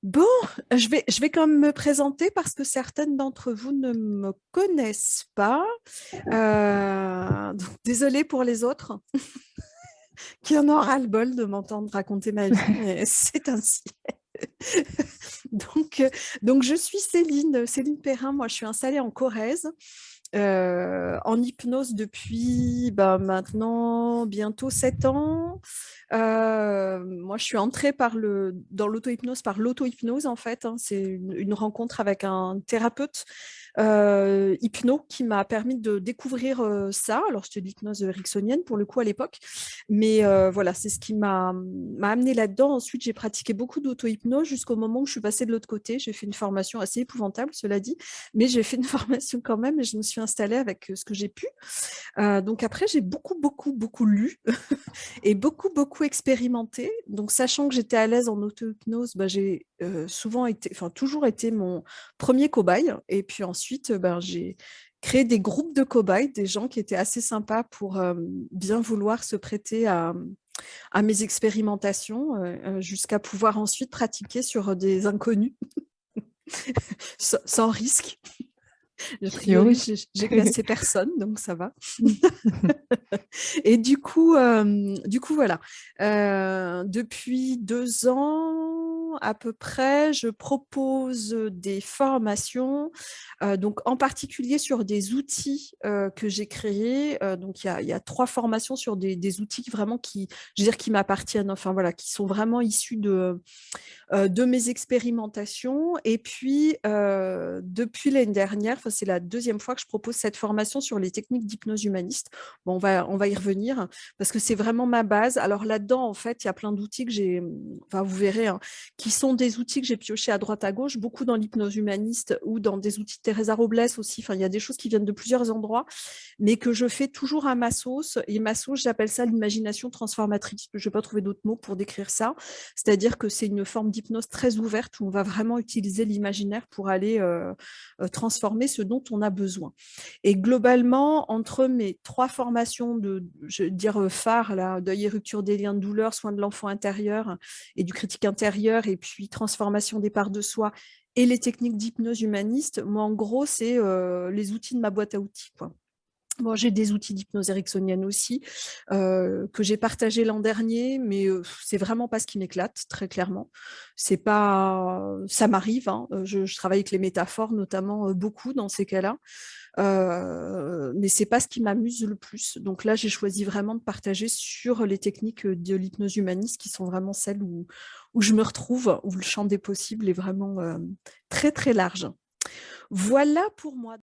Bon, je vais quand même me présenter parce que certaines d'entre vous ne me connaissent pas. Donc, désolée pour les autres qui en ont ras-le-bol de m'entendre raconter ma vie, mais c'est ainsi. Donc, euh, donc, je suis Céline Perrin. Moi, je suis installée en Corrèze, en hypnose depuis maintenant bientôt 7 ans. Moi, je suis entrée dans l'auto-hypnose par l'auto-hypnose, en fait, hein. C'est une rencontre avec un thérapeute hypno qui m'a permis de découvrir ça. Alors, c'était de l'hypnose ericksonienne pour le coup à l'époque. Mais voilà, c'est ce qui m'a amené là-dedans. Ensuite, j'ai pratiqué beaucoup d'auto-hypnose jusqu'au moment où je suis passée de l'autre côté. J'ai fait une formation assez épouvantable, cela dit, mais j'ai fait une formation quand même et je me suis installée avec ce que j'ai pu. Donc après, j'ai beaucoup lu et beaucoup expérimenté. Donc, sachant que j'étais à l'aise en auto-hypnose, j'ai toujours été mon premier cobaye. Et puis ensuite, j'ai créé des groupes de cobayes, des gens qui étaient assez sympas pour bien vouloir se prêter à mes expérimentations, jusqu'à pouvoir ensuite pratiquer sur des inconnus sans risque. A priori, Oui. j'ai classé personne, donc ça va. Et du coup, voilà. Depuis 2 ans à peu près, je propose des formations, donc en particulier sur des outils que j'ai créés. Donc il y a 3 formations sur des outils vraiment je veux dire, qui m'appartiennent. Enfin voilà, qui sont vraiment issus de mes expérimentations. Et puis, depuis l'année dernière, c'est la deuxième fois que je propose cette formation sur les techniques d'hypnose humaniste. Bon, on va y revenir parce que c'est vraiment ma base. Alors là-dedans, en fait, il y a plein d'outils que enfin, vous verrez, hein, qui sont des outils que j'ai piochés à droite à gauche, beaucoup dans l'hypnose humaniste ou dans des outils de Teresa Robles aussi. Enfin, il y a des choses qui viennent de plusieurs endroits, mais que je fais toujours à ma sauce. Et ma sauce, j'appelle ça l'imagination transformatrice. Je ne vais pas trouver d'autres mots pour décrire ça. C'est-à-dire que c'est une forme d'hypnose très ouverte où on va vraiment utiliser l'imaginaire pour aller transformer ce dont on a besoin. Et globalement, entre mes 3 formations je veux dire, phares, là, deuil et rupture des liens de douleur, soins de l'enfant intérieur et du critique intérieur, et puis transformation des parts de soi et les techniques d'hypnose humaniste, moi, en gros, c'est les outils de ma boîte à outils, quoi. Bon, j'ai des outils d'hypnose ericksonienne aussi, que j'ai partagé l'an dernier, mais c'est vraiment pas ce qui m'éclate, très clairement. C'est pas, ça m'arrive, hein. Je travaille avec les métaphores, notamment beaucoup dans ces cas-là, mais c'est pas ce qui m'amuse le plus. Donc là, j'ai choisi vraiment de partager sur les techniques de l'hypnose humaniste, qui sont vraiment celles où je me retrouve, où le champ des possibles est vraiment très très large. Voilà pour moi.